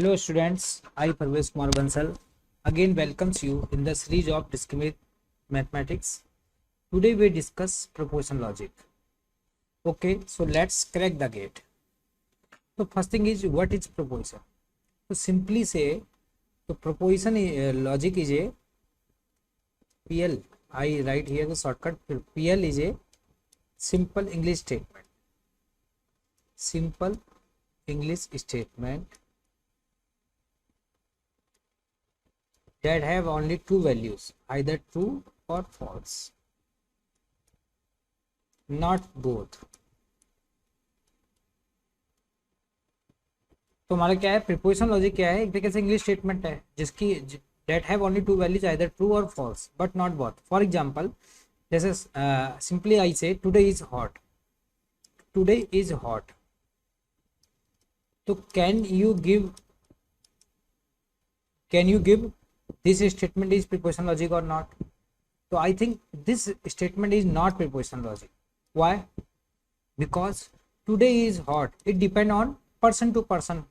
Hello students, I Parvez Kumar Bansal again welcomes you in the series of discrete mathematics. Today we discuss proposition logic. Okay, so let's crack the gate. So first thing is, what is proposition? So simply say, so proposition logic is a PL. I write here the shortcut. PL is a simple English statement. Simple English statement that have only two values, either true or false, not both. तो हमारा क्या है, preposition logic क्या है, एक तरीके से English statement है जिसकी that have only two values, either true or false, but not both. For example, जैसे simply I say today is hot. Today is hot. तो can you give this statement is preposition logic or not? So I think this statement is not preposition logic. Why? Because today is hot, it depend on person to person.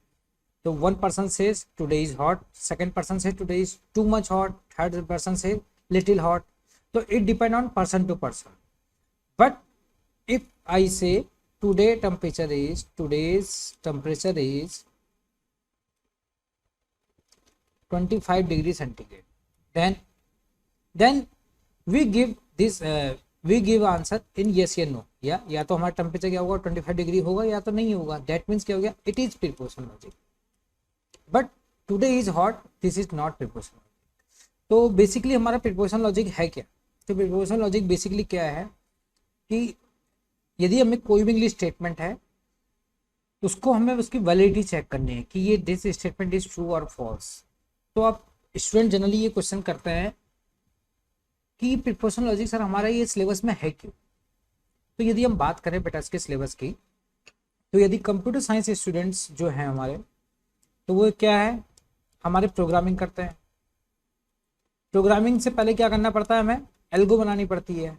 So one person says today is hot, second person says today is too much hot, third person says little hot. So it depend on person to person. But if I say today's temperature is 25 degrees centigrade, then we give this we give answer in yes या no. या तो हमारा temperature क्या होगा, 25 degree होगा या तो नहीं होगा. दैट मीन्स क्या हो गया, it is preposition logic. But today is hot, this is not preposition logic. तो बेसिकली हमारा प्रीपोजिशन लॉजिक है क्या? तो प्रीपोजिशन लॉजिक बेसिकली क्या है कि यदि हमें कोई भी इंग्लिश स्टेटमेंट है तो उसको हमें उसकी वैलिडिटी चेक करनी है कि ये दिस स्टेटमेंट इज ट्रू और फॉल्स. तो आप स्टूडेंट जनरली ये क्वेश्चन करते हैं कि प्रीपोजिशन लॉजिक सर हमारा ये सिलेबस में है क्यों? तो यदि हम बात करें बेटा इसके सिलेबस की, तो यदि कंप्यूटर साइंस स्टूडेंट्स जो हैं हमारे, तो वो क्या है, हमारे प्रोग्रामिंग करते हैं. प्रोग्रामिंग से पहले क्या करना पड़ता है, हमें एल्गो बनानी पड़ती है.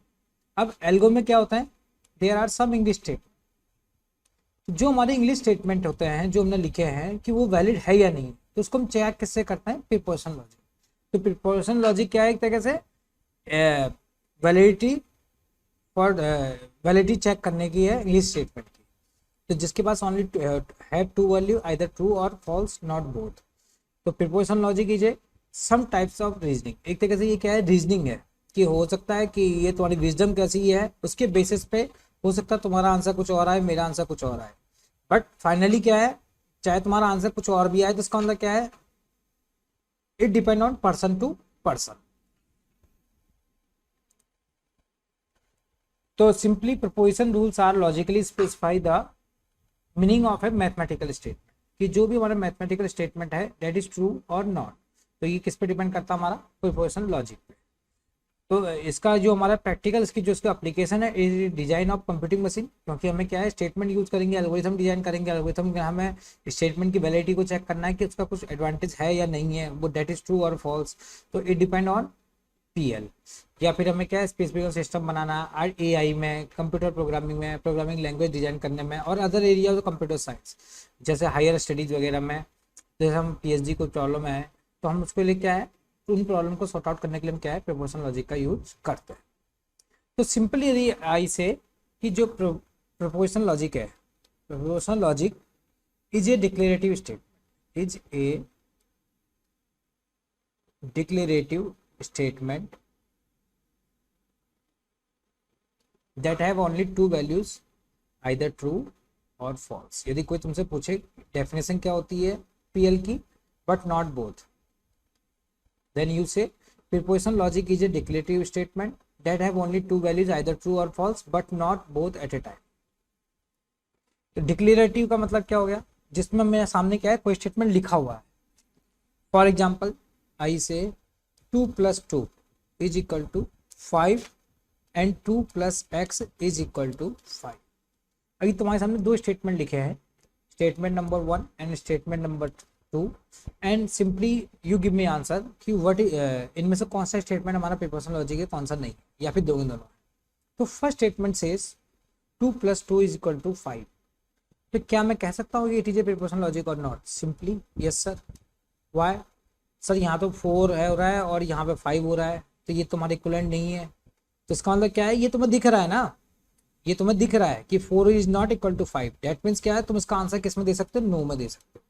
अब एल्गो में क्या होता है, there are some English statement. जो हमारे इंग्लिश स्टेटमेंट होते हैं जो हमने लिखे हैं कि वो वैलिड है या नहीं, तो उसको हम चेक किससे करते हैं, प्रीपोजिशन लॉजिक. तो प्रीपोजिशन लॉजिक क्या है, एक तरीके से वैलिडिटी चेक करने की है इंग्लिश स्टेटमेंट की. तो जिसके पास only have two value, either true और फॉल्स, नॉट बोथ. तो preposition logic is a some types of reasoning. एक तरीके से ये क्या है, रीजनिंग है कि हो सकता है कि ये तुम्हारी विजडम कैसी है उसके बेसिस पे हो सकता है तुम्हारा आंसर कुछ और आए, मेरा आंसर कुछ और आए. बट फाइनली क्या है, चाहे तुम्हारा आंसर कुछ और भी आए तो इसका मतलब क्या है, it depend on person to person. तो simply proposition rules are logically specify the meaning of a mathematical statement, कि जो भी हमारा मैथमेटिकल स्टेटमेंट है दैट इज ट्रू और नॉट. तो ये किस पे डिपेंड करता है, हमारा प्रपोजिशन लॉजिक पे. तो इसका जो हमारा प्रैक्टिकल इसकी जो इसका एप्लीकेशन है is design of computing machine, क्योंकि हमें क्या है, स्टेटमेंट यूज करेंगे, एल्गोरिथम डिजाइन करेंगे. एल्गोरिथम हमें स्टेटमेंट की वैलिडिटी को चेक करना है कि उसका कुछ एडवांटेज है या नहीं है, वो दैट इज ट्रू और फॉल्स. तो इट डिपेंड ऑन PL. या फिर हमें क्या है, स्पेसिफिकल सिस्टम बनाना, AI में, कंप्यूटर प्रोग्रामिंग में, प्रोग्रामिंग लैंग्वेज डिजाइन करने में, और other area of computer science जैसे हायर स्टडीज वगैरह में. जैसे हम PhD को प्रॉब्लम है तो हम उसके लिए क्या है, तो उन प्रॉब्लम को सॉर्ट आउट करने के लिए हम क्या है, प्रीपोजिशन लॉजिक का यूज करते हैं. तो सिंपली यदि आई से कि जो प्रीपोजिशन लॉजिक है, preposition logic is A declarative statement, is a declarative statement that have only two values, either true or false. यदि कोई तुमसे पूछे डेफिनेशन क्या होती है PL की, but not both, then you say preposition logic is a declarative statement that have only two values, either true or false, but not both at a time. तो declarative का मतलब क्या हो गया, जिसमें मेरे सामने क्या है, कोई स्टेटमेंट लिखा हुआ है. फॉर एग्जाम्पल आई से 2 + 2 is equal to 5 and 2 + x is equal to 5. अभी तुम्हारे सामने दो स्टेटमेंट लिखे हैं, statement number 1 and statement number 2, and simply you give me answer कि व्हाट इनमें से कौन सा स्टेटमेंट हमारा प्रीपोजिशन लॉजिक है, कौन सा नहीं, या फिर दोनों. तो first statement says 2 + 2 is equal to 5. तो क्या मैं कह सकता हूँ कि it is a preposition logic और not? Simply yes sir. Why? Sir यहाँ तो 4 है हो रहा है और यहाँ पे 5 हो रहा है, तो ये तुम्हारे इक्विवेलेंट नहीं है। तो इसका मतलब क्या है, ये तुम्हें दिख रहा है ना, ये तुम्हें दिख रहा है कि 4 is not equal to 5। That means क्या है, तुम इसका आंसर किस में दे सकते हो? नो में दे सकते हो।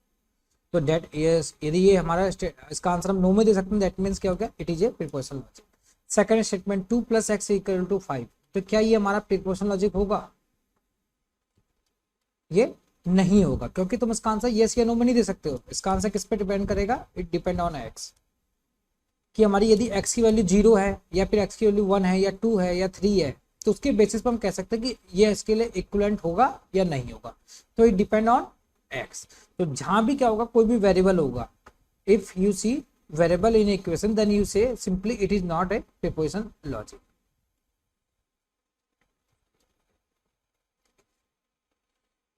तो दैट यस, यदि ये हमारा इसका आंसर हम नो में दे सकते हैं, दैट मीन्स क्या हो गया, it is a preposition logic. Second statement 2 + x equal to 5, तो क्या ये हमारा प्रीपोजिशन लॉजिक होगा? ये नहीं होगा, क्योंकि तुम इसका आंसर यस या नो में नहीं दे सकते हो। इसका आंसर किस पे डिपेंड करेगा? इट डिपेंड ऑन एक्स, कि हमारी यदि x की वैल्यू 0 है या फिर x की वैल्यू 1 है या 2 है या 3 है, तो उसके बेसिस पर हम कह सकते हैं कि ये इसके लिए इक्विवेलेंट होगा या नहीं होगा। तो इट डिपेंड ऑन x। तो जहां भी क्या होगा, कोई भी वेरिएबल होगा, if you see variable in equation, then you say simply it is not a preposition logic.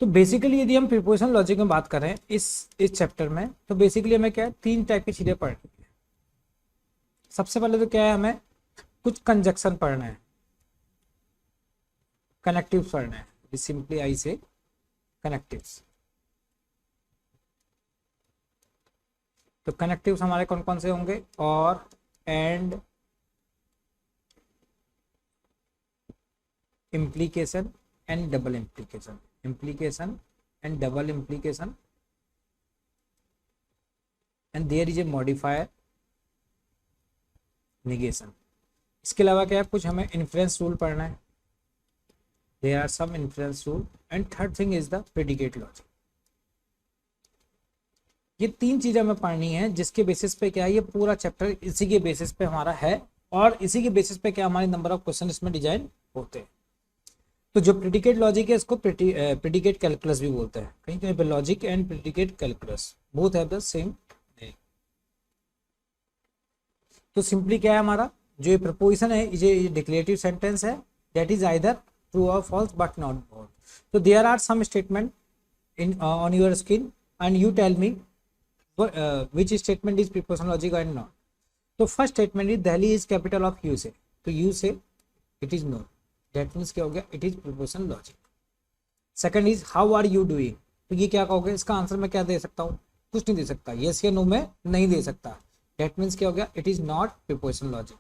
तो बेसिकली यदि हम प्रीपोजिशन लॉजिक में बात करें इस चैप्टर में, तो बेसिकली हमें क्या है, 3 टाइप की चीजें पढ़नी है। सबसे पहले तो क्या है, हमें कुछ कंजक्शन पढ़ना है, कनेक्टिव्स पढ़ना है। सिंपली आई से कनेक्टिव्स। तो कनेक्टिव्स हमारे कौन कौन से होंगे? और, and, implication and double implication. Implication and double implication, and there is a modifier, negation. इसके अलावा क्या है, कुछ हमें इन्फ्रेंस रूल पढ़ना है। There are some inference rule. And third thing is the predicate logic. ये 3 चीजें हमें पढ़नी है, जिसके बेसिस पे क्या है, ये पूरा चैप्टर इसी के बेसिस पे हमारा है, और इसी के बेसिस पे क्या हमारे नंबर ऑफ क्वेश्चन इसमें डिजाइन होते हैं। तो जो प्रेडिकेट लॉजिक है, इसको प्रेडिकेट कैलकुलस भी बोलते हैं। कहीं कहीं पे logic and predicate calculus both have the same. तो सिंपली क्या है हमारा जो ये प्रपोजिशन है, ये डिक्लेरेटिव सेंटेंस है, दैट इज आइदर ट्रू और फॉल्स बट नॉट बोथ। तो there are some statement in on your screen and you tell me which statement is preposition logic and not. तो first statement is Delhi is capital of USA, तो you say it is no, that means क्या हो गया, it is preposition logic. Second is how are you doing, तो ये क्या कहोगे, इसका आंसर मैं क्या दे सकता हूँ? कुछ नहीं दे सकता, यस या नो में नहीं दे सकता, दैट मीन्स क्या हो गया, it is not preposition logic.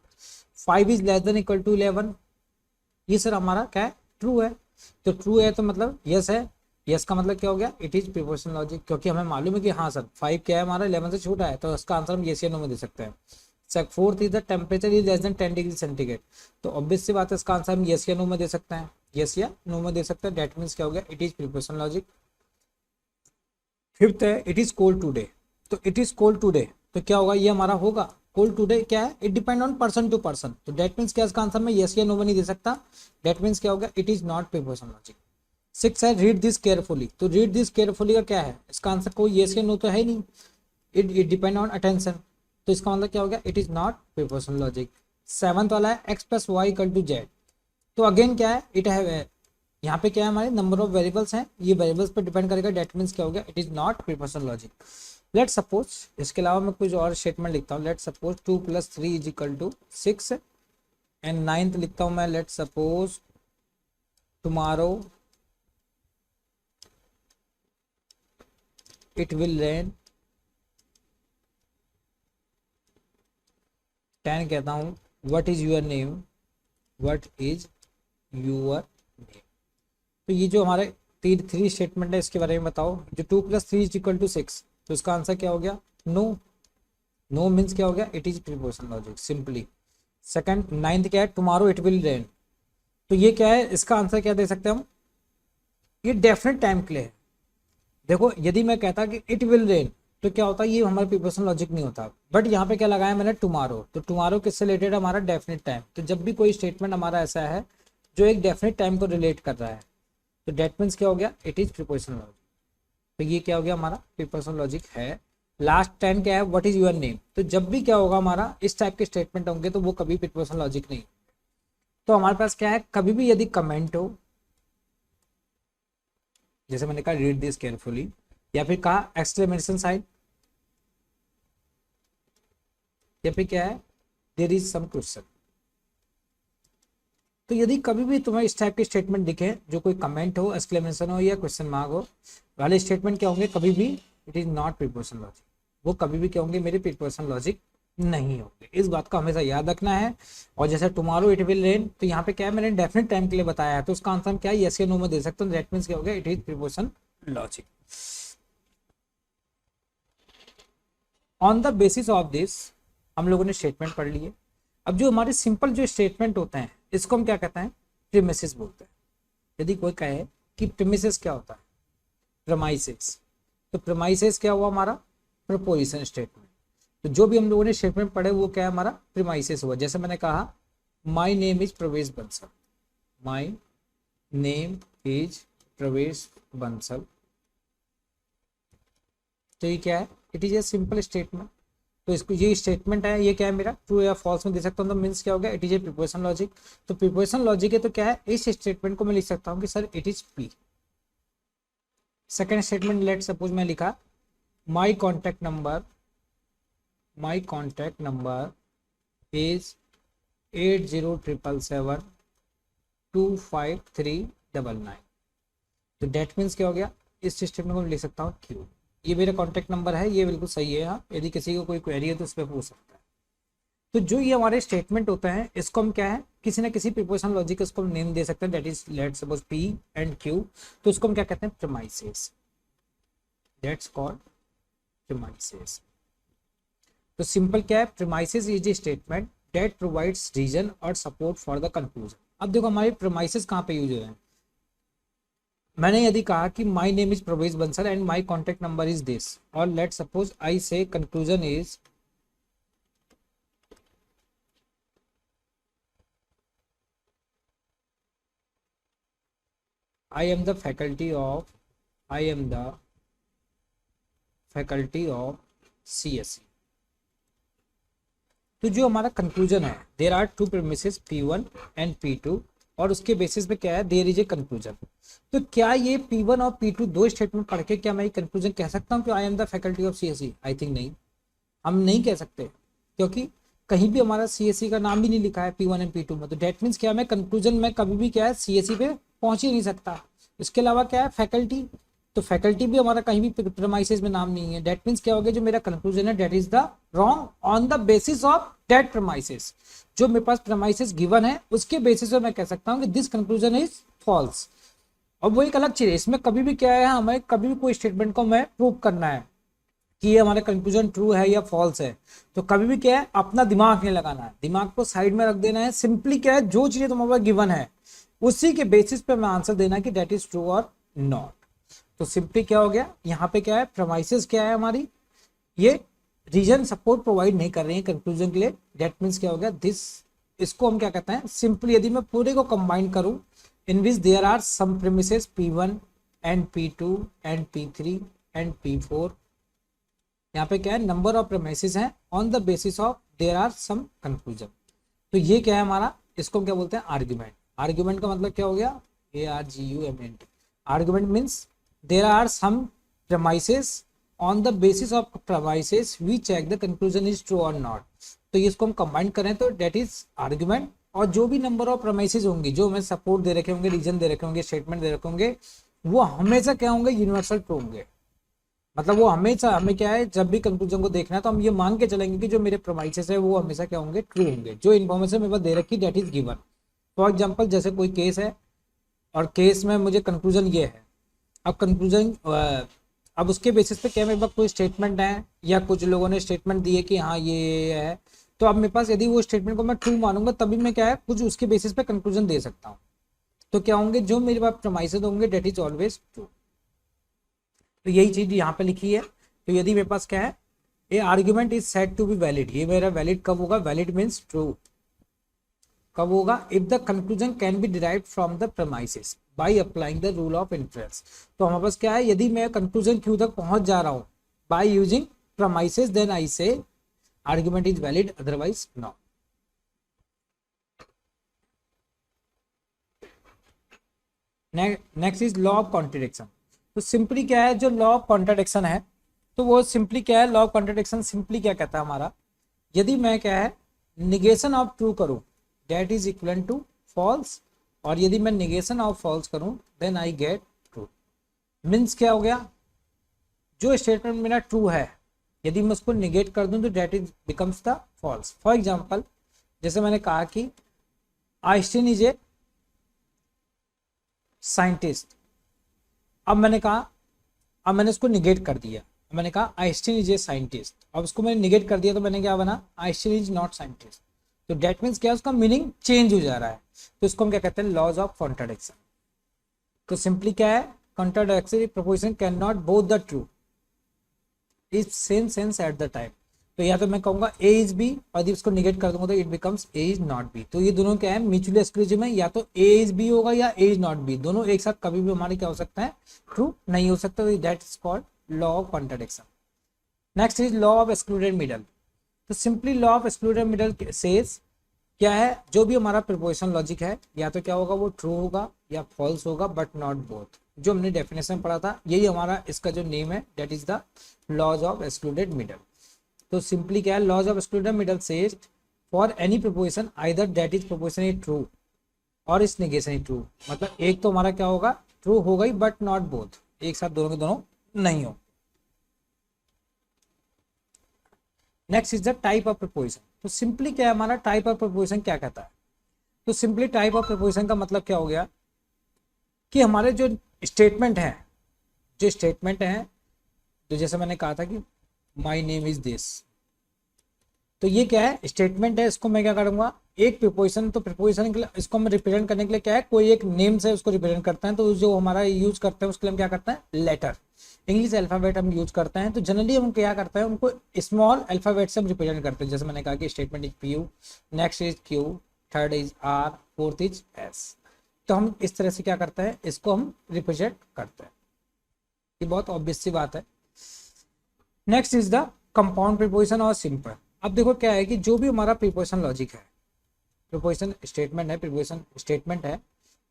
5 is less than equal to 11, ये सर हमारा क्या है, ट्रू है। तो ट्रू है तो मतलब यस है, यस का मतलब क्या हो गया, इट इज प्रीपोजिशन लॉजिक, क्योंकि हमें मालूम है कि हाँ सर 5 क्या है हमारा, 11 से छोटा है, तो इसका आंसर हम यस या नो में दे सकते हैं। Fourth is the temperature is less then 10 degree centigrade, तो ऑब्वियस सी बात है इसका आंसर हम यस या नो में दे सकते हैं, यस या नो में दे सकते हैं, दैट मीन्स क्या हो गया, it is preposition logic. Fifth है इट इज कोल्ड टुडे, तो इट इज कोल्ड टुडे, तो क्या होगा, ये हमारा होगा कोल्ड टुडे क्या है, it depend on person to person, तो दैट मीन्स क्या इसका आंसर मैं यस या नो में नहीं दे सकता, दैट मीन्स क्या होगा, it is not preposition logic. 6 है रीड दिस केयरफुली, तो रीड दिस केयरफुली का क्या है, इसका आंसर कोई यस या नो तो है नहीं, इट डिपेंड ऑन अटेंशन, तो इसका मतलब क्या हो गया, it is not preposition logic. 7th वाला है x + y = z, तो अगेन क्या है, इट है यहाँ पे क्या है, हमारे नंबर ऑफ वेरिएबल्स हैं, ये वेरिएबल्स पर डिपेंड करेगा, दैट मीन्स क्या हो गया, it is not preposition logic. Let suppose, इसके अलावा मैं कुछ और स्टेटमेंट लिखता हूँ, लेट सपोज 2 + 3 = 6, एंड 9th लिखता हूँ मैं, let suppose tomorrow it will rain। 10 कहता हूँ what is your name, what is your name। तो ये जो हमारे 3 स्टेटमेंट है, इसके बारे में बताओ। जो 2 + 3 = 6, तो इसका आंसर क्या हो गया, नो। नो मीन्स क्या हो गया, it is preposition logic simply. Second 9th क्या है, टुमारो इट विल रेन, तो ये क्या है, इसका आंसर क्या दे सकते हैं हम, ये डेफिनेट टाइम के लिए है। देखो यदि मैं कहता कि इट विल रेन, तो क्या होता है, ये हमारा प्रीपोजिशन लॉजिक नहीं होता, बट यहाँ पे क्या लगाया मैंने, टुमारो, तो टुमारो किससे रिलेटेड, हमारा डेफिनेट टाइम। तो जब भी कोई स्टेटमेंट हमारा ऐसा है जो एक डेफिनेट टाइम को रिलेट कर रहा है, तो डेट मीन्स क्या हो गया, इट इज प्रीपोजिशन लॉजिक। तो ये क्या हो गया, हमारा प्रीपोजिशन लॉजिक है। लास्ट 10 क्या है, व्हाट इज योर नेम, तो जब भी क्या होगा हमारा इस टाइप के स्टेटमेंट होंगे, तो वो कभी प्रीपोजिशन लॉजिक नहीं। तो हमारे पास क्या है, कभी भी यदि कमेंट हो, जैसे मैंने कहा रीड दिस केयरफुली, या फिर कहा एक्सक्लेमेशन साइन, या फिर क्या है, देयर इज सम क्वेश्चन, तो यदि कभी भी तुम्हें इस टाइप के स्टेटमेंट दिखे, जो कोई कमेंट हो, एक्सक्लेमेशन हो या क्वेश्चन मार्क हो वाले स्टेटमेंट, क्या होंगे, कभी भी it is not preposition logic, वो कभी भी क्या होंगे, मेरे प्रीपोजिशन लॉजिक नहीं होंगे। इस बात का हमेशा याद रखना है। और जैसे टुमारो इट विल रेन, तो यहाँ पे क्या है, मैंने डेफिनेट टाइम के लिए बताया है, तो उसका आंसर क्या है, यस या नो में दे सकते हो। दैट मींस क्या हो गया, it is preposition logic. On the basis of this हम लोगों ने स्टेटमेंट पढ़ लिए। अब जो हमारे सिंपल जो स्टेटमेंट होते हैं, इसको हम क्या कहते हैं, प्रीमिसेस बोलते हैं। यदि कोई कहे कि प्रीमिसेस क्या होता है, प्रीमाइसेस, तो प्रीमाइसेस क्या हुआ, हमारा प्रपोजिशन स्टेटमेंट। तो जो भी हम लोगों ने स्टेटमेंट पढ़े वो क्या है, हमारा प्रीमाइसेस हुआ। जैसे मैंने कहा माई नेम इज प्रवेश बंसल, माई नेम इज प्रवेश बंसल, तो ये क्या है, it is a simple statement. तो इसको ये स्टेटमेंट है, ये क्या है मेरा, ट्रू या फॉल्स में दे सकता हूँ, तो मीन्स क्या हो गया, it is a preposition logic. तो प्रीपोजिशन लॉजिक है, तो क्या है, इस स्टेटमेंट को मैं लिख सकता हूँ कि sir it is P. Second statement, let suppose मैं लिखा माई कॉन्टैक्ट नंबर इज 8077725399। तो डेट मीन्स क्या हो गया, इस स्टेटमेंट को मैं लिख सकता हूँ क्यू। ये मेरा कॉन्टैक्ट नंबर है, ये बिल्कुल सही है। हाँ, यदि किसी को कोई क्वेरी है तो उस पर पूछ सकता है। तो जो ये हमारे स्टेटमेंट होते हैं, इसको हम क्या है, किसी ना किसी प्रीपोजिशन लॉजिक इसको हम नेम दे सकते हैं, that is let suppose P and Q. तो उसको हम क्या कहते हैं, प्रीमाइसेस, दैट्स कॉल्ड प्रीमाइसेस। तो सिंपल क्या है, premises is a statement that provides reason और सपोर्ट फॉर द कंक्लूजन। अब देखो हमारे प्रीमाइसेस कहाँ पे यूज हुए हैं। मैंने यदि कहा कि माई नेम इज प्रवेश Bansal and my contact number is this, और लेट सपोज आई से conclusion is I am the faculty of CSE। तो जो हमारा कंक्लूजन है, there are two premises P1 and P2, और उसके बेसिस पे क्या है, देर इज ए कंक्लूजन। तो क्या ये P1 और P2 दो स्टेटमेंट पढ़ के क्या मैं ये कंक्लूजन कह सकता हूँ कि I am the faculty of CSE? I think नहीं, हम नहीं कह सकते, क्योंकि कहीं भी हमारा CSE का नाम भी नहीं लिखा है P1 एंड P2 में। तो डेट मीन्स क्या, मैं कंक्लूजन में कभी भी क्या है, CSE पे पहुंच ही नहीं सकता। इसके अलावा क्या है, फैकल्टी, तो फैकल्टी भी हमारा कहीं भी प्रीमाइसेस में नाम नहीं है। डेट मीन्स क्या हो गया, जो मेरा कंक्लूजन है that is the wrong on the basis of that premises. जो मेरे पास प्रीमाइसेस गिवन है उसके बेसिस पे मैं कह सकता हूँ कि दिस कंक्लूजन इज फॉल्स। और वो एक अलग चीज है, इसमें कभी भी क्या है, हमें कभी भी कोई स्टेटमेंट को हमें प्रूव करना है कि ये हमारा कंक्लूजन ट्रू है या फॉल्स है, तो कभी भी क्या है, अपना दिमाग नहीं लगाना है, दिमाग को साइड में रख देना है। सिंपली क्या है, जो चीजें तुम्हारे पास गिवन है उसी के बेसिस पे मैं आंसर देना कि डेट इज ट्रू और नॉट। तो सिंपली क्या हो गया, यहाँ पे क्या है, प्रीमाइसेस क्या है हमारी, ये रीजन सपोर्ट प्रोवाइड नहीं कर रही है कंक्लूजन के लिए। डेट मीन्स क्या हो गया, दिस, इसको हम क्या कहते हैं, सिंपली यदि मैं पूरे को कंबाइन करूं, in which there are some premises P1 and P2 and P3 and P4। यहाँ पे क्या है, नंबर ऑफ प्रीमिसेस हैं on the basis of there are some conclusion. तो ये क्या है हमारा, इसको क्या बोलते हैं, आर्ग्यूमेंट। आर्ग्यूमेंट का मतलब क्या हो गया, ARGUMENT। Argument means there are some premises on the basis of premises we check the conclusion is true और नॉट। तो ये इसको हम कंबाइन करें तो डेट इज आर्ग्यूमेंट। और जो भी नंबर ऑफ प्रीमाइसेस होंगे, जो हमें सपोर्ट दे रखे होंगे, रीजन दे रखे होंगे, स्टेटमेंट दे रखे होंगे, वो हमेशा क्या होंगे, यूनिवर्सल ट्रू होंगे। मतलब वो हमेशा, हमें क्या है, जब भी कंक्लूजन को देखना है तो हम ये मान के चलेंगे कि जो मेरे प्रीमाइसेस है वो हमेशा क्या होंगे, ट्रू होंगे। जो इन्फॉर्मेशन मेरे पास दे रखी that is given. For example, जैसे कोई केस है और केस में मुझे कंक्लूजन ये है, अब कंक्लूजन, अब उसके बेसिस पे क्या मेरे पास कोई स्टेटमेंट है या कुछ लोगों ने स्टेटमेंट दिए कि हाँ ये है, तो अब मेरे पास यदि वो स्टेटमेंट को मैं ट्रू मानूंगा तभी मैं क्या है, कुछ उसके बेसिस पे कंक्लूजन दे सकता हूँ। तो क्या होंगे, जो मेरे पास प्रीमाइसेस होंगे डेट इज ऑलवेज ट्रू। तो यही चीज यहाँ पे लिखी है। तो यदि मेरे पास क्या है, a argument is said to be valid, ये मेरा वैलिड कब होगा, वैलिड मीन्स ट्रू कब होगा, if the conclusion can be derived from the premises by applying the rule of inference. तो हमारे पास क्या है, यदि मैं कंक्लूजन क्यू तक पहुंच जा रहा हूं by using premises, then I say argument is valid, otherwise no. Next is law of contradiction. तो सिंपली क्या है, जो लॉ ऑफ कॉन्ट्रडिक्शन है, तो वो सिंपली क्या है, लॉ ऑफ कॉन्ट्रडिक्शन सिंपली क्या कहता है हमारा, यदि मैं क्या है, निगेशन ऑफ ट्रू करूं, that is equal to false, और यदि मैं निगेशन ऑफ फॉल्स करूं then I get true. Means क्या हो गया, जो स्टेटमेंट मेरा ट्रू है यदि मैं उसको निगेट कर दूं तो that is becomes the false. For example जैसे मैंने कहा कि आइंस्टीन इज ए साइंटिस्ट, अब मैंने उसको निगेट कर दिया, मैंने कहा आइंस्टीन इज ए साइंटिस्ट, अब उसको मैंने निगेट कर दिया तो मैंने क्या बना, आइंस्टीन इज नॉट साइंटिस्ट। तो डेट मीन्स क्या, उसका मीनिंग चेंज हो जा रहा है, तो इसको हम क्या कहते हैं, लॉज ऑफ कॉन्ट्राडिक्शन। तो सिंपली क्या है, contradictory preposition can not both the true is same sense at the time. तो या तो मैं कहूंगा ए इज बी, और यदि उसको निगेट कर दूंगा तो it becomes a is not be. तो ये दोनों क्या है, म्यूचुअली एक्सक्लूसिव है, या तो ए इज बी होगा या ए इज नॉट बी, दोनों एक साथ कभी भी हमारे क्या हो सकता है, ट्रू नहीं हो सकता। तो that is called law of contradiction. Next is law of excluded middle. तो simply law of excluded middle says क्या है, जो भी हमारा प्रिपोजिशन लॉजिक है या तो क्या होगा, वो ट्रू होगा या फॉल्स होगा, बट नॉट बोथ। जो हमने डेफिनेशन पढ़ा था यही हमारा इसका जो नेम है, that is the laws of excluded middle. तो सिंपली क्या है, laws of excluded middle says for any proposition either that is proposition is true और इस नेगेशन इज ट्रू। मतलब एक तो हमारा क्या होगा, ट्रू होगा ही बट नॉट बोथ, एक साथ दोनों के दोनों नहीं हो। Next is the type of preposition. तो सिंपली क्या है, हमारा टाइप ऑफ प्रिपोजिशन क्या कहता है, तो सिंपली टाइप ऑफ प्रिपोजिशन का मतलब क्या हो गया कि हमारे जो स्टेटमेंट है, तो जैसे मैंने कहा था कि माई नेम इज दिस, तो ये क्या है, स्टेटमेंट है, इसको मैं क्या करूंगा, एक प्रिपोजिशन, तो प्रिपोजिशन के लिए इसको हम रिप्रेजेंट करने के लिए क्या है, कोई एक नेम से उसको रिप्रेजेंट करते हैं, तो जो हमारा यूज करते हैं उसके लिए हम क्या करते हैं, लेटर, इंग्लिश अल्फाबेट हम यूज करते हैं। तो जनरली हम क्या करते हैं, उनको स्मॉल अल्फाबेट से हम रिप्रेजेंट करते हैं। जैसे मैंने कहा कि statement is P you, next is Q, third is R, fourth is S. तो हम इस तरह से क्या करते हैं, इसको हम रिप्रेजेंट करते हैं, ये बहुत ऑब्वियस सी बात है। Next is the compound preposition और सिंपल। अब देखो क्या है कि जो भी हमारा प्रीपोजिशन लॉजिक है, प्रीपोजिशन स्टेटमेंट है, प्रीपोजिशन स्टेटमेंट है,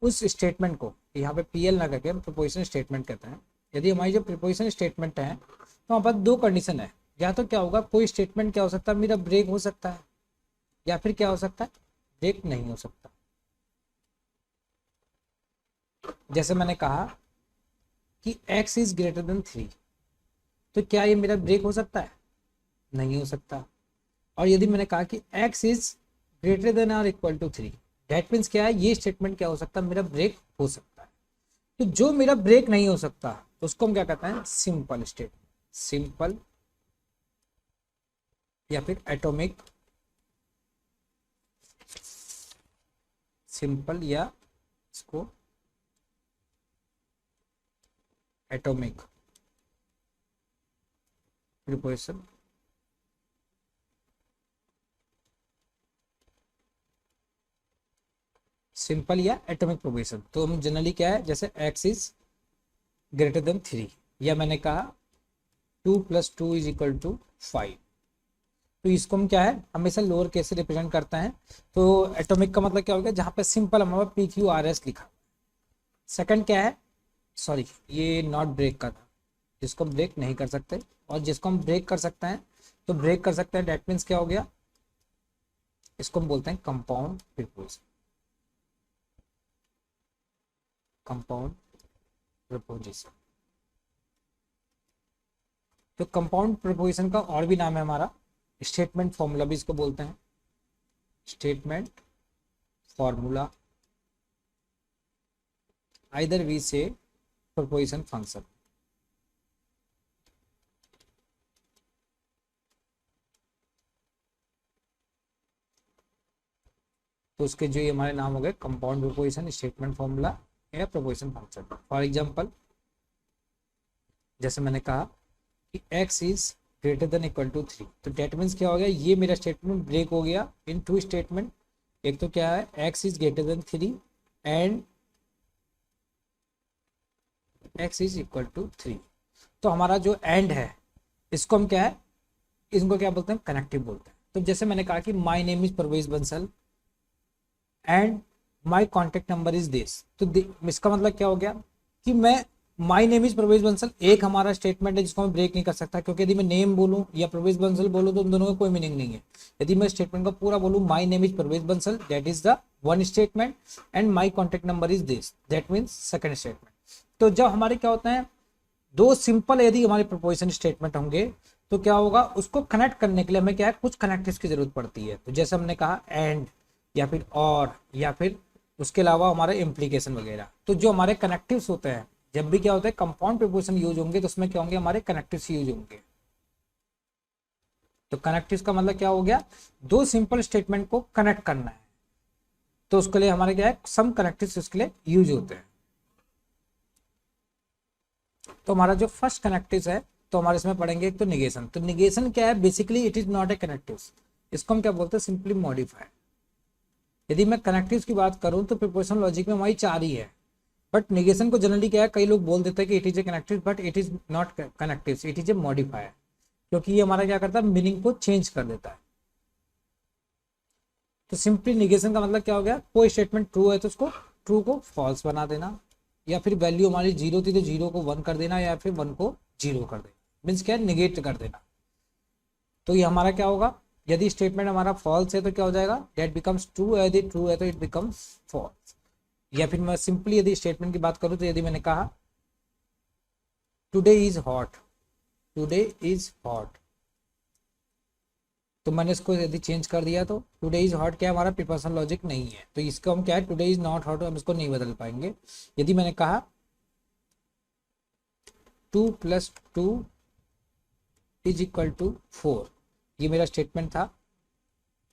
उस स्टेटमेंट को यहाँ पे पीएल ना करके हम प्रीपोजिशन स्टेटमेंट कहते हैं। यदि हमारी जो प्रीपोजिशन स्टेटमेंट है तो वहाँ पर दो कंडीशन है, या तो क्या होगा, कोई स्टेटमेंट क्या हो सकता है, मेरा ब्रेक हो सकता है, या फिर क्या हो सकता है, ब्रेक नहीं हो सकता। जैसे मैंने कहा कि x इज ग्रेटर देन 3, तो क्या ये मेरा ब्रेक हो सकता है, नहीं हो सकता। और यदि मैंने कहा कि x इज ग्रेटर देन और इक्वल टू 3, दैट मीन्स क्या है, ये स्टेटमेंट क्या हो सकता है, मेरा ब्रेक हो सकता है। तो जो मेरा ब्रेक नहीं हो सकता तो उसको हम क्या कहते हैं, सिंपल स्टेटमेंट, सिंपल या फिर एटॉमिक, सिंपल या इसको एटॉमिक प्रीपोजिशन। सिंपल या एटॉमिक प्रीपोजिशन, तो हम जनरली क्या है, जैसे x इज ग्रेटर देन 3, या मैंने कहा 2 + 2 इज इक्वल टू 5, तो इसको हम क्या है, हमेशा लोअर केस से रिप्रेजेंट करते हैं। तो एटॉमिक का मतलब क्या हो गया, जहाँ पे सिंपल हमारा PQRS लिखा। सेकंड क्या है, सॉरी ये नॉट ब्रेक का था, जिसको हम ब्रेक नहीं कर सकते, और जिसको हम ब्रेक कर सकते हैं तो ब्रेक कर सकते हैं, डेट मीन्स क्या हो गया, इसको हम बोलते हैं कंपाउंड प्रीपोजिशन, कंपाउंड प्रीपोजिशन। तो कंपाउंड प्रीपोजिशन का और भी नाम है हमारा स्टेटमेंट फॉर्मूला, भी इसको बोलते हैं statement formula, either we say preposition function. तो उसके जो ये हमारे नाम हो गए, कंपाउंड प्रीपोजिशन, स्टेटमेंट फॉर्मूला या प्रीपोजिशन फंक्शन। फॉर एग्जांपल जैसे मैंने कहा कि x is greater than equal to 3, तो डेट मीन्स क्या हो गया, ये मेरा स्टेटमेंट ब्रेक हो गया इन टू स्टेटमेंट। एक तो क्या है, x is greater than 3 and x is equal to 3। तो हमारा जो एंड है इसको हम क्या है, इसको क्या बोलते हैं, कनेक्टिव बोलते हैं। तो जैसे मैंने कहा कि my name is Parvez Bansal and my contact number is this, तो इसका मतलब क्या हो गया कि मैं माई नेम इज प्रवेश बंसल एक हमारा स्टेटमेंट है जिसको मैं ब्रेक नहीं कर सकता, क्योंकि यदि मैं नेम बोलूं या प्रवेश बंसल बोलूं तो उन दोनों का कोई मीनिंग नहीं है। यदि मैं स्टेटमेंट को पूरा बोलूं माई नेम इज प्रवेश Bansal, that is the one statement, and my contact number is this, that means second statement. तो जब हमारे क्या होता है दो सिंपल यदि हमारे प्रपोजिशन स्टेटमेंट होंगे तो क्या होगा, उसको कनेक्ट करने के लिए हमें क्या है कुछ कनेक्टिव्स की जरूरत पड़ती है। तो जैसे हमने कहा एंड या फिर और या फिर उसके अलावा हमारे इम्प्लीकेशन वगैरह। तो जो हमारे कनेक्टिव्स होते हैं जब भी क्या होता है कंपाउंड प्रीपोजिशन यूज होंगे तो उसमें क्या होंगे हमारे कनेक्टिव्स यूज होंगे। तो कनेक्टिव्स का मतलब क्या हो गया, दो सिंपल स्टेटमेंट को कनेक्ट करना है, तो उसके लिए हमारे क्या है सम कनेक्टिव्स उसके लिए यूज होते हैं। तो हमारा जो फर्स्ट कनेक्टिव्स है तो हमारे इसमें पढ़ेंगे एक तो निगेशन। तो निगेशन क्या है, basically it is not A connectives, इसको हम क्या बोलते हैं सिंपली मॉडिफाई। यदि मैं कनेक्टिव्स की बात करूं तो प्रीपोजिशन लॉजिक में हमारी चार ही है, बट निगेशन को जनरली क्या है कई लोग बोल देते हैं कि it is A connective, but it is not connective, it is a modifier, क्योंकि ये हमारा क्या करता है मीनिंग को चेंज कर देता है। तो सिंपली निगेशन का मतलब क्या हो गया, कोई स्टेटमेंट ट्रू है तो उसको ट्रू को फॉल्स बना देना, या फिर वैल्यू हमारी जीरो थी तो जीरो को वन कर देना, या फिर वन को जीरो कर देना, मीन्स क्या है निगेट कर देना। तो ये हमारा क्या होगा, यदि स्टेटमेंट हमारा फॉल्स है तो क्या हो जाएगा दैट बिकम्स ट्रू, यदि ट्रू है तो इट बिकम्स फॉल्स। या फिर मैं सिंपली यदि स्टेटमेंट की बात करूं तो यदि मैंने कहा today is hot, today is hot, तो मैंने इसको यदि चेंज कर दिया तो टुडे इज हॉट क्या हमारा प्रीपोजिशन लॉजिक नहीं है, तो इसको हम क्या है टुडे इज नॉट हॉट हम इसको नहीं बदल पाएंगे। यदि मैंने कहा 2 + 2 = 4, ये मेरा स्टेटमेंट था।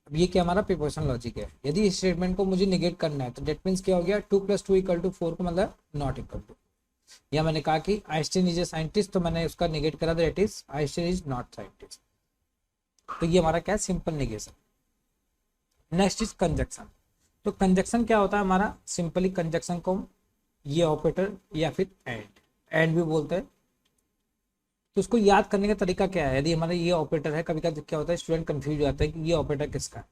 अब ये क्या हमारा प्रीपोजिशन लॉजिक है। यदि इस स्टेटमेंट को मुझे निगेट करना है तो डेट मीन्स क्या हो गया 2 + 2 = 4 को मतलब नॉट इक्वल टू। या मैंने कहा कि आइंस्टाइन इज ए साइंटिस्ट, तो मैंने उसका निगेट करा that is Einstein is not scientist. तो ये हमारा क्या है simple negation. Next is conjunction. तो कंजक्शन क्या होता है हमारा, सिंपली कंजक्शन को ये ऑपरेटर या फिर एंड भी बोलते हैं। तो उसको याद करने का तरीका क्या है, यदि हमारा ये ऑपरेटर है, कभी कभी क्या होता है स्टूडेंट कंफ्यूज हो जाता है कि ये ऑपरेटर किसका है।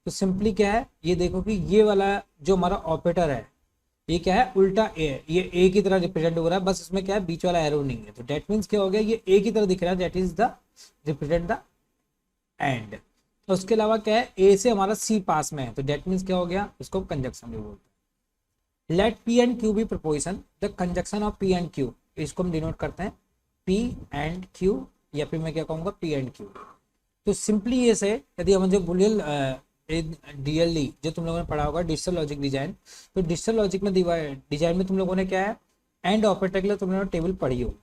तो सिंपली क्या है, ये देखो कि ये वाला जो हमारा ऑपरेटर है ये क्या है उल्टा ए है, ये ए की तरह रिप्रेजेंट हो रहा है, बस इसमें क्या है बीच वाला एरो नहीं है। तो डेट मीन्स क्या हो गया, ये ए की तरह दिख रहा है, that is the represent the end. तो उसके अलावा क्या है ए से हमारा सी पास में है, तो डेट मीन्स क्या हो गया, उसको कंजक्शन भी बोलते हैं। Let P and Q be proposition, the conjunction of P and Q, इसको हम डिनोट करते हैं पी एंड क्यू, या फिर मैं क्या कहूँगा पी एंड क्यू। तो सिंपली ये से यदि हम जो बुलियन डीएलई जो तुम लोगों ने पढ़ा होगा डिजिटल लॉजिक डिजाइन, तो डिजिटल लॉजिक में डिजाइन में तुम लोगों ने क्या है एंड ऑपरेटर के लिए तुम लोगों ने टेबल पढ़ी हो।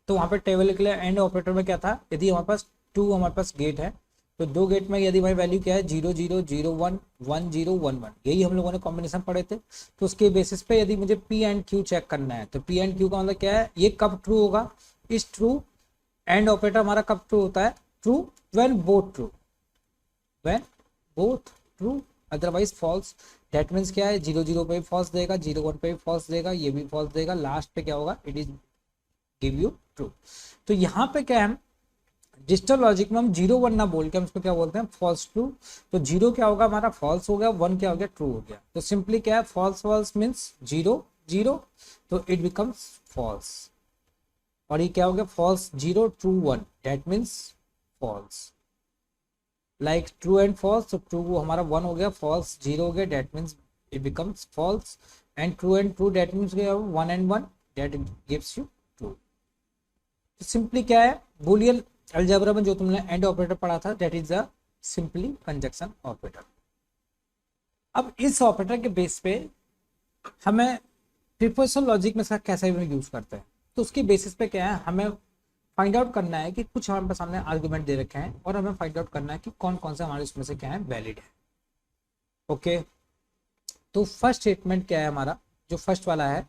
तो वहाँ पे टेबल के लिए एंड ऑपरेटर में क्या था, यदि हमारे पास हमारे पास गेट है तो दो गेट में यदि हमारी वैल्यू क्या है 0 0 0 1 1 0 1 1, यही हम लोगों ने कॉम्बिनेशन पढ़े थे। तो उसके बेसिस पे यदि मुझे पी एंड क्यू चेक करना है तो पी एंड क्यू का मतलब क्या है, ये कब ट्रू होगा, इस ट्रू एंड ऑपरेटर हमारा कब ट्रू होता है, true when both true, when both true otherwise false. That means क्या है 0 0 पे भी फॉल्स देगा, 0 1 पे भी फॉल्स देगा, ये भी फॉल्स देगा, लास्ट पे क्या होगा it is give you true. तो यहाँ पे क्या है डिजिटल लॉजिक में हम 0 1 ना बोल के हम उसको क्या बोलते हैं फॉल्स ट्रू। तो 0 क्या होगा हमारा फॉल्स हो गया, 1 क्या हो गया ट्रू हो गया। तो सिंपली क्या है फॉल्स फॉल्स मीन्स 0 0, तो इट बिकम्स फॉल्स। और ये क्या हो गया false 0 true 1, that means false. Like true and false, तो ट्रू हमारा 1 हो गया, फॉल्स 0 हो गया, that means it becomes false. And true that means 1 and 1 that gives you true. तो सिंपली क्या है बुलियन अलजेब्रा में जो तुमने एंड ऑपरेटर पढ़ा था that is the simply conjunction operator. अब इस ऑपरेटर के बेस पे हमें प्रीपोजिशन लॉजिक में इसका कैसे यूज करते हैं, तो उसके बेसिस पे क्या है हमें फाइंड आउट करना है कि कुछ हमारे सामने आर्गुमेंट दे रखे हैं और हमें फाइंड आउट करना है कि कौन कौन से हमारे उसमें से क्या है वैलिड है। ओके, तो फर्स्ट स्टेटमेंट क्या है हमारा, जो फर्स्ट वाला है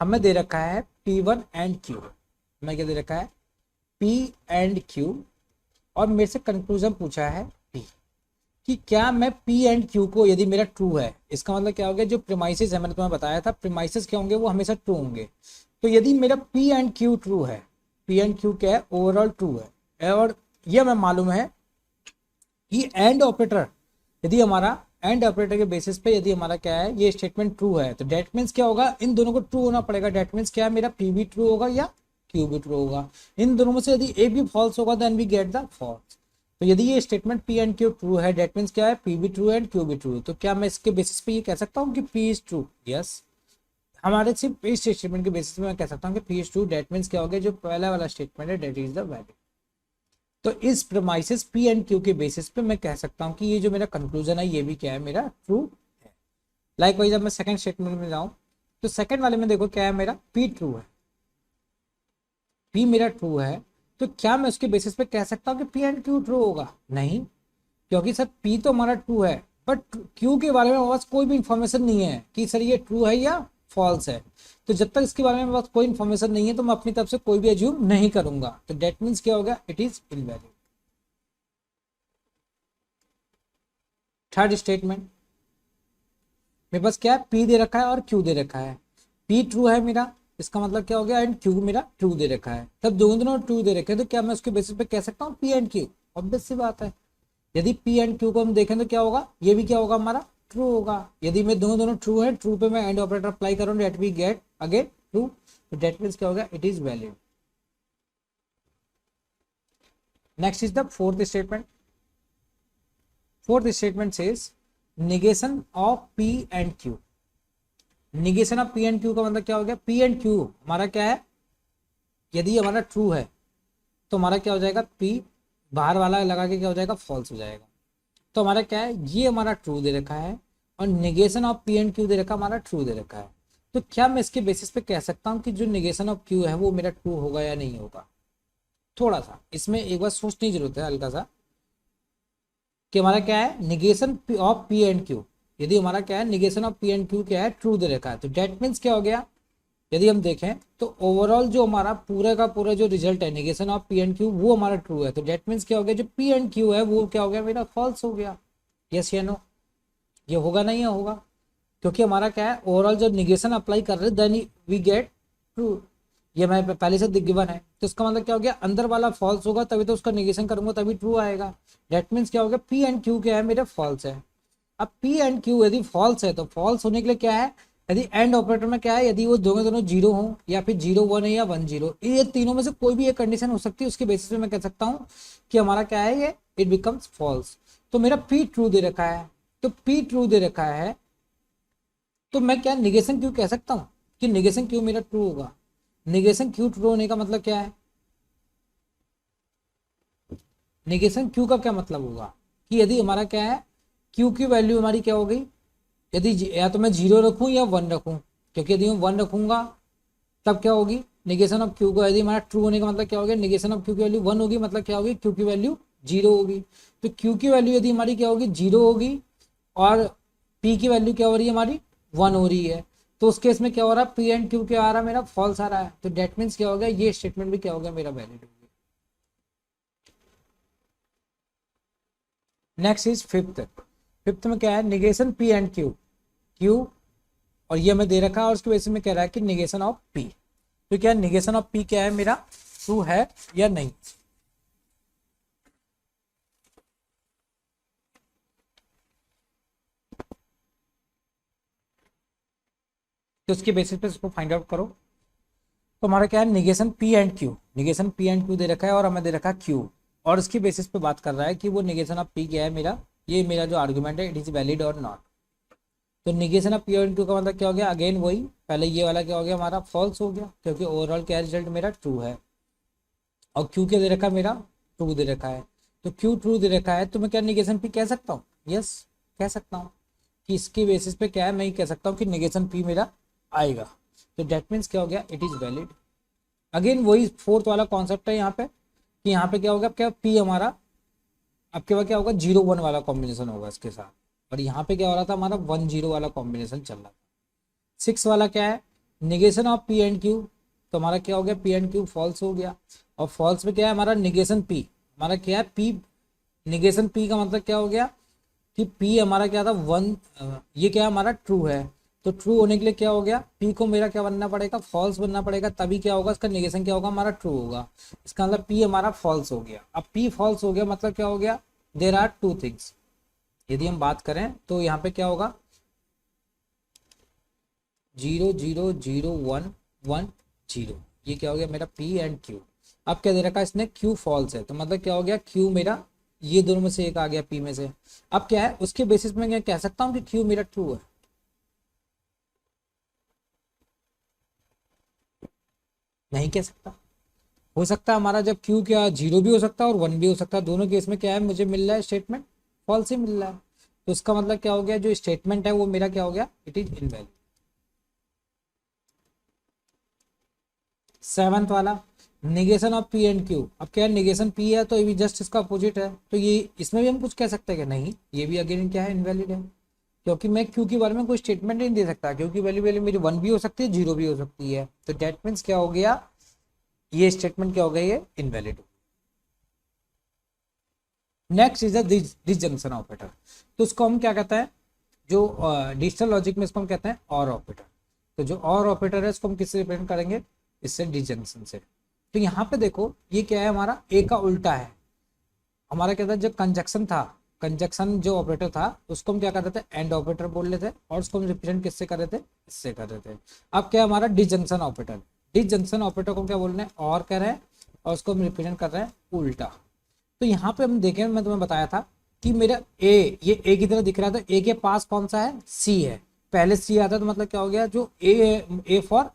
हमें दे रखा है P1 एंड Q, हमें क्या दे रखा है P एंड Q, और मेरे से कंक्लूजन पूछा है P कि क्या मैं P एंड Q को यदि मेरा ट्रू है, इसका मतलब क्या हो गया जो प्रीमाइसेस है मैंने तुम्हें बताया था प्रीमाइसेस क्या होंगे वो हमेशा ट्रू होंगे। तो यदि मेरा P एंड Q ट्रू है, P एंड Q क्या है ओवरऑल ट्रू है, और यह हमें मालूम है कि एंड ऑपरेटर यदि हमारा एंड ऑपरेटर के बेसिस पे यदि हमारा क्या है ये स्टेटमेंट ट्रू है तो डेट मीन्स क्या होगा, इन दोनों को ट्रू होना पड़ेगा। डेट मीन्स क्या है, मेरा पी भी ट्रू होगा या क्यू भी ट्रू होगा। इन दोनों में से यदि एक भी फॉल्स होगा then we get the false. तो यदि ये statement P and Q true है डेट मीन्स क्या है, पी भी ट्रू है एंड क्यू भी ट्रू है। तो क्या मैं इसके बेसिस पे ये कह सकता हूँ कि पी इज ट्रू? यस, हमारे सिर्फ इस स्टेटमेंट के बेसिस पे मैं कह सकता हूँ कि P is true. Date means क्या हो गया, जो पहला वाला स्टेटमेंट है डेट इज द वैलिड। तो इस प्रीमाइसेस पी एंड क्यू के बेसिस पे मैं कह सकता हूँ कि ये जो मेरा कंक्लूजन है ये भी क्या है, मेरा ट्रू है। लाइकवाइज जब मैं सेकंड स्टेटमेंट में जाऊँ तो सेकंड वाले में देखो क्या है, मेरा पी ट्रू है, पी मेरा ट्रू है। तो क्या मैं उसके बेसिस पे कह सकता हूँ कि पी एंड क्यू ट्रू होगा? नहीं, क्योंकि सर पी तो हमारा ट्रू है बट क्यू के बारे में हमारे पास कोई भी इंफॉर्मेशन नहीं है कि सर ये ट्रू है या फॉल्स है। तो जब तक इसके बारे में मेरे पास कोई इंफॉर्मेशन नहीं है तो मैं अपनी तरफ से कोई भी एज्यूम नहीं करूंगा। तो डेट मीन्स क्या होगा, it is invalid. Third statement, मेरे पास क्या है, पी दे रखा है और क्यू दे रखा है। पी ट्रू है मेरा, इसका मतलब क्या हो गया, एंड क्यू मेरा ट्रू दे रखा है। तब दोनों ट्रू दे रखे हैं तो क्या मैं उसके बेसिस पे कह सकता हूँ पी एंड क्यू? ऑब्वियस सी बात है, यदि पी एंड क्यू को हम देखें तो क्या होगा, ये भी क्या होगा, हमारा ट्रू होगा। यदि मैं दोनों ट्रू है, ट्रू पे मैं एंड ऑपरेटर अप्लाई करूँ that we get again true. तो डेट मीन्स क्या होगा, it is valid. Next is the fourth statement. Fourth statement says negation of P and Q. Negation of P and Q का मतलब क्या हो गया, P and Q हमारा क्या है, यदि हमारा ट्रू है तो हमारा क्या हो जाएगा, पी बाहर वाला लगा के क्या हो जाएगा, फॉल्स हो जाएगा। तो हमारा क्या है, ये हमारा ट्रू दे रखा है और negation of P and Q दे रखा, हमारा ट्रू दे रखा है। तो क्या मैं इसके बेसिस पे कह सकता हूँ कि जो निगेशन ऑफ क्यू है वो मेरा ट्रू होगा या नहीं होगा? थोड़ा सा इसमें एक बार सोचने की जरूरत है हल्का सा, कि हमारा क्या है, negation of P and Q. यदि हमारा क्या है, negation of P and Q क्या है, ट्रू दे रखा है। तो डेट मीन्स क्या हो गया, यदि हम देखें तो ओवरऑल जो हमारा पूरा का पूरा जो रिजल्ट है negation of P and Q वो हमारा ट्रू है। तो डेट मीन्स क्या हो गया, जो पी एंड क्यू है वो क्या हो गया, मेरा फॉल्स हो गया। यस या नो, ये होगा नहीं होगा? क्योंकि हमारा क्या है, ओवरऑल जब निगेशन अप्लाई कर रहे देन वी गेट ट्रू, ये मैं पहले से गिवन है। तो इसका मतलब क्या हो गया, अंदर वाला फॉल्स होगा तभी तो उसका निगेशन करूंगा तभी ट्रू आएगा। डेट मीन्स क्या हो गया, पी एंड क्यू क्या है, मेरा फॉल्स है। अब पी एंड क्यू यदि फॉल्स है तो फॉल्स होने के लिए क्या है, यदि एंड ऑपरेटर में क्या है, यदि वो दोनों जीरो हो या फिर 0 1 है या 1 0, ये तीनों में से कोई भी एक कंडीशन हो सकती है। उसके बेसिस पे मैं कह सकता हूँ कि हमारा क्या है, ये इट बिकम्स फॉल्स। तो मेरा पी ट्रू दे रखा है, तो पी ट्रू दे रखा है तो मैं क्या निगेशन क्यू कह सकता हूँ कि निगेशन क्यू मेरा ट्रू होगा। निगेशन क्यू ट्रू होने का मतलब क्या है, निगेशन क्यू का क्या मतलब होगा कि यदि हमारा क्या है, क्यू की वैल्यू हमारी क्या हो गई, यदि या तो मैं 0 रखूं या 1 रखूं, क्योंकि यदि मैं 1 रखूंगा तब क्या होगी, निगेशन ऑफ क्यू को, यदि हमारा ट्रू होने का मतलब क्या हो गया, निगेशन ऑफ क्यू की वैल्यू 1 होगी, मतलब क्या होगी, क्यू की वैल्यू 0 होगी। तो क्यू की वैल्यू यदि हमारी क्या होगी, 0 होगी और पी की वैल्यू क्या हो रही है, हमारी 1 हो रही है। तो उस केस में क्या हो रहा है, पी एंड क्यू क्या आ रहा है, मेरा फॉल्स आ रहा है। तो डेट मीन्स क्या हो गया, ये स्टेटमेंट भी क्या हो गया, मेरा वैलिड हो गया। Next is fifth. फिफ्थ में क्या है, negation P and Q, Q और ये हमें दे रखा है और उसके बेसिस में कह रहा है कि निगेशन ऑफ पी। तो क्या निगेशन ऑफ पी क्या है, मेरा ट्रू है या नहीं? तो उसके बेसिस पे इसको फाइंड आउट करो। तो हमारा क्या है, negation P and Q, negation P and Q दे रखा है और हमें दे रखा है क्यू, और इसकी बेसिस पे बात कर रहा है कि वो निगेशन ऑफ पी क्या है, मेरा ये मेरा जो आर्गुमेंट है, इट इज वैलिड और नॉट। तो negation of P and Q का मतलब क्या हो गया, अगेन वही पहले ये वाला क्या हो गया, हमारा फॉल्स हो गया क्योंकि ओवरऑल क्या रिजल्ट मेरा ट्रू है। और क्यू क्या दे रखा है, मेरा ट्रू दे रखा है। तो क्यू ट्रू दे रखा है तो मैं क्या निगेशन पी कह सकता हूँ? यस, कह सकता हूँ कि इसके बेसिस पे क्या है, मैं कह सकता हूँ कि निगेशन पी मेरा आएगा। तो डेट मीन्स क्या हो गया, इट इज वैलिड। अगेन वही फोर्थ वाला कॉन्सेप्ट है यहाँ पे कि यहाँ पे क्या होगा, क्या पी हमारा आपके पास क्या होगा, 0 1 वाला कॉम्बिनेशन होगा इसके साथ, और यहाँ पे क्या हो रहा था, हमारा 1 0 वाला कॉम्बिनेशन चल रहा था। 6 वाला क्या है, negation of P and Q, तो हमारा क्या हो गया, पी एंड क्यू फॉल्स हो गया। और फॉल्स में क्या है, हमारा निगेशन पी, हमारा क्या है, पी निगेशन पी का मतलब क्या हो गया कि पी हमारा क्या था 1, ये क्या हमारा ट्रू है। तो ट्रू होने के लिए क्या हो गया, पी को मेरा क्या बनना पड़ेगा, फॉल्स बनना पड़ेगा, तभी क्या होगा, इसका निगेशन क्या होगा, हमारा ट्रू होगा। इसका मतलब पी हमारा फॉल्स हो गया। अब पी फॉल्स हो गया मतलब क्या हो गया, देयर आर टू थिंग्स, यदि हम बात करें तो यहाँ पे क्या होगा 0 0 0 1 1 0, ये क्या हो गया मेरा P एंड Q। अब क्या दे रखा है इसने Q फॉल्स है, तो मतलब क्या हो गया Q मेरा ये दोनों में से एक आ गया P में से। अब क्या है उसके बेसिस में क्या कह सकता हूँ कि Q मेरा ट्रू है, नहीं कह सकता। हो सकता है हमारा जब Q क्या 0 भी हो सकता है और 1 भी हो सकता है, दोनों केस में क्या है मुझे मिल रहा है स्टेटमेंट फॉल्स ही मिल रहा है। तो उसका मतलब क्या हो गया जो स्टेटमेंट है वो मेरा क्या हो गया इट इज इनवैलिड। सेवंथ वाला negation of P and Q। अब क्या है निगेशन P है तो ये भी जस्ट इसका अपोजिट है, तो ये इसमें भी हम कुछ कह सकते हैं कि नहीं, ये भी अगेन क्या है इनवैलिड है, क्योंकि मैं Q के बारे में कोई स्टेटमेंट नहीं दे सकता, क्योंकि वैल्यू वैल्यू मेरी 1 भी हो सकती है 0 भी हो सकती है। तो डेट मीन्स क्या हो गया ये स्टेटमेंट क्या हो गया ये invalid. Next is disjunction operator. तो उसको हम क्या कहते हैं जो डिजिटल लॉजिक में इसको हम कहते हैं और ऑपरेटर। तो जो और ऑपरेटर है इसको हम किससे रिप्रेजेंट करेंगे, इससे डिसजंक्शन से। तो यहाँ पे देखो ये क्या है हमारा ए का उल्टा है, हमारा क्या था जो कंजक्शन था, कंजक्शन जो ऑपरेटर था उसको हम क्या कर रहे थे एंड ऑपरेटर बोल रहे थे, और उसको हम रिप्रेजेंट किससे कर रहे थे इससे कर रहे थे। अब क्या है हमारा डिसजंक्शन ऑपरेटर, डिसजंक्शन ऑपरेटर को क्या बोल रहे हैं और कह रहे हैं, और उसको हम रिप्रेजेंट कर रहे हैं उल्टा। तो यहाँ पे हम देखें मैं तुम्हें बताया था कि मेरा ए ये ए की तरह दिख रहा था, ए के पास कौन सा है सी है, पहले सी आता है तो मतलब क्या हो गया जो ए फॉर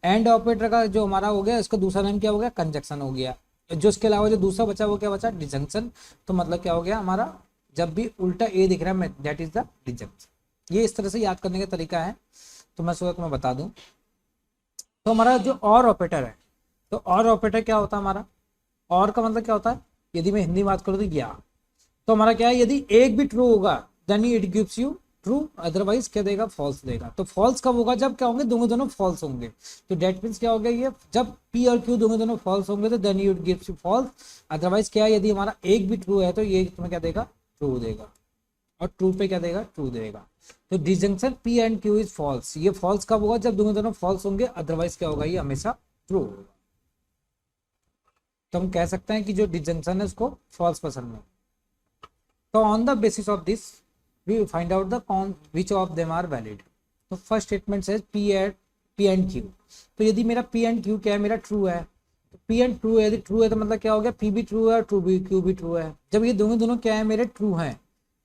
एंड ऑपरेटर का जो हमारा हो गया इसका दूसरा नाम क्या हो गया कंजक्शन हो गया। जो इसके अलावा जो दूसरा बचा वो क्या बचा डिसजंक्शन। तो मतलब क्या हो गया हमारा जब भी उल्टा ए दिख रहा है दैट इज द डिसजंक्शन। ये इस तरह से याद करने का तरीका है, तो मैं सोचा तुम्हें बता दूं। तो हमारा जो और ऑपरेटर है, तो और ऑपरेटर क्या होता है हमारा, और का मतलब क्या होता है यदि मैं हिंदी में बात करूँ तो या, तो हमारा क्या है यदि एक भी ट्रू होगा then it gives you true, otherwise क्या देगा फॉल्स देगा। तो फॉल्स कब होगा जब क्या होंगे दोनों दोनों फॉल्स होंगे। तो डेट मीन्स क्या हो गया ये जब P और Q दोनों दोनों फॉल्स होंगे तो then it gives you false, otherwise क्या है यदि हमारा एक भी ट्रू है तो ये तुम्हें क्या देगा ट्रू देगा, और ट्रू पे क्या देगा ट्रू देगा। तो disjunction P and Q is false, ये फॉल्स कब होगा जब दोनों दोनों फॉल्स होंगे, अदरवाइज क्या होगा ये हमेशा ट्रू होगा। तो हम कह सकते हैं कि जो डिसजंक्शन है उसको फॉल्स पसंद है। तो on the basis of this we find out the which of them are valid. तो फर्स्ट स्टेटमेंट से P एंड Q। तो यदि मेरा P एंड Q क्या है मेरा ट्रू है, तो P एंड ट्रू है, यदि ट्रू है तो मतलब क्या हो गया P भी ट्रू है और ट्रू भी Q भी ट्रू है। जब ये दोनों दोनों क्या है मेरे ट्रू हैं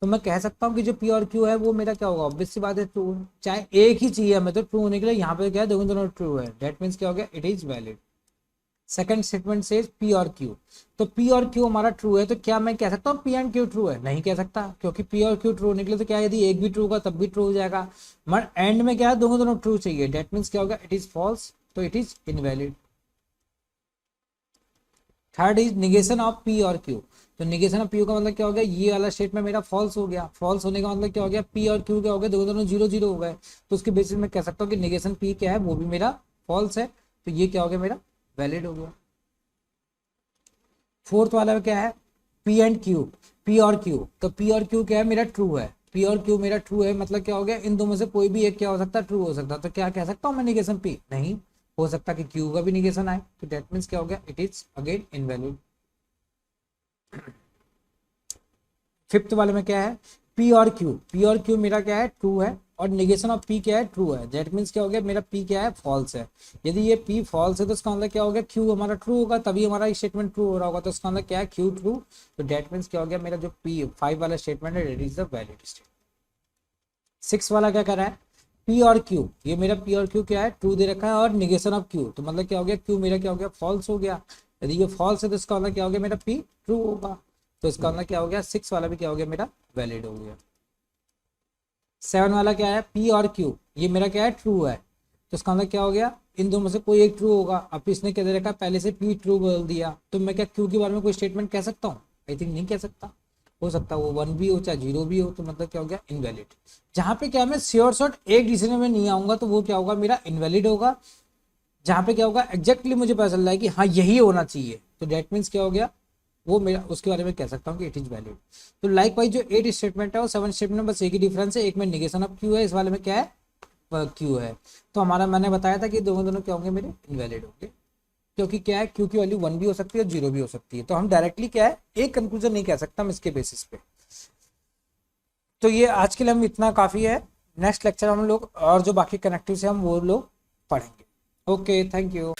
तो मैं कह सकता हूँ कि जो P और Q है वो मेरा क्या होगा ऑब्वियस सी बात है ट्रू है, चाहे एक ही चाहिए हमें तो ट्रू होने के लिए यहाँ पे क्या है दोनों दोनों ट्रू है, डेट मीन्स क्या हो गया it is valid. Second statement से P और Q। तो P और Q हमारा ट्रू है तो क्या मैं कह सकता हूँ P एंड Q ट्रू है, नहीं कह सकता, क्योंकि P और Q ट्रू होने के लिए तो क्या यदि एक भी ट्रू होगा तब भी ट्रू हो जाएगा, मगर एंड में क्या है दोनों दोनों ट्रू चाहिए, डेट मीन्स क्या होगा इट इज फॉल्स, तो it is invalid. Third is negation of P और Q। तो निगेशन ऑफ P का मतलब क्या हो गया ये वाला स्टेटमेंट मेरा फॉल्स हो गया, फॉल्स होने का मतलब क्या हो गया P और Q क्या हो गया दोनों दोनों 0 0 हो गए, तो उसके बेसिस में कह सकता हूँ कि निगेशन P क्या है वो भी मेरा फॉल्स है, तो ये क्या हो गया मेरा वैलिड हो गया। फोर्थ वाला क्या है P एंड Q, P और Q। तो P और Q क्या है मेरा ट्रू है, P और Q मेरा ट्रू है, मतलब क्या हो गया इन दोनों में से कोई भी एक क्या हो सकता है ट्रू हो सकता है, तो क्या कह सकता हूँ मैं निगेशन P, नहीं हो सकता कि Q का भी निगेशन आए, तो डेट मीन्स क्या हो गया it is again invalid. Fifth वाले में क्या है P और Q, P और Q मेरा क्या है ट्रू है और निगेशन ऑफ P क्या है ट्रू है, दैट मीन्स क्या हो गया मेरा P क्या है फॉल्स है। यदि ये P फॉल्स है तो उसका मतलब क्या हो गया Q हमारा ट्रू होगा तभी हमारा स्टेटमेंट ट्रू हो रहा होगा, तो उसका मतलब क्या है Q ट्रू, तो दैट मीन्स क्या हो गया मेरा जो P5 वाला स्टेटमेंट है it is the valid statement. Six वाला क्या कर रहा है P और Q, ये मेरा P और Q क्या है ट्रू दे रखा है और निगेशन ऑफ Q, तो मतलब क्या हो गया Q मेरा क्या हो गया फॉल्स हो गया, यदि ये फॉल्स है तो इसका मतलब क्या हो गया मेरा P ट्रू होगा, तो इसका मतलब क्या हो गया सिक्स वाला भी क्या हो गया मेरा वैलिड हो गया। सेवन वाला क्या है P और Q, ये मेरा क्या है ट्रू है, तो इसका मतलब क्या हो गया इन दोनों में से कोई एक ट्रू होगा, अब इसने क्या दे रखा पहले से P ट्रू बोल दिया, तो मैं क्या Q के बारे में कोई स्टेटमेंट कह सकता हूँ, आई थिंक नहीं कह सकता, हो सकता है वो 1 भी हो चाहे 0 भी हो, तो मतलब क्या हो गया इनवैलिड। जहां पे क्या मैं श्योर शॉर्ट एक डिसीजन में नहीं आऊंगा तो वो क्या होगा मेरा इनवैलिड होगा, जहां पे क्या होगा एग्जैक्टली मुझे पता चल रहा है कि हाँ यही होना चाहिए, तो डेट मीन्स क्या हो गया वो मेरा उसके बारे में कह सकता हूँ कि इट इज वैलिड। तो लाइक वाइज जो 8 स्टेटमेंट है वो 7 स्टेटमेंट में बस एक ही डिफरेंस है, एक में निगेशन ऑफ Q है, इस वाले में क्या है Q है। तो हमारा मैंने बताया था कि दोनों दोनों क्या होंगे मेरे इनवैलिड होंगे, क्योंकि क्या है Q की वैल्यू 1 भी हो सकती है और 0 भी हो सकती है, तो हम डायरेक्टली क्या है एक कंक्लूजन नहीं कह सकता हम इसके बेसिस पे। तो ये आज के लिए हम इतना काफ़ी है। नेक्स्ट लेक्चर हम लोग और जो बाकी कनेक्टिव्स हैं हम वो लोग पढ़ेंगे। Okay, thank you.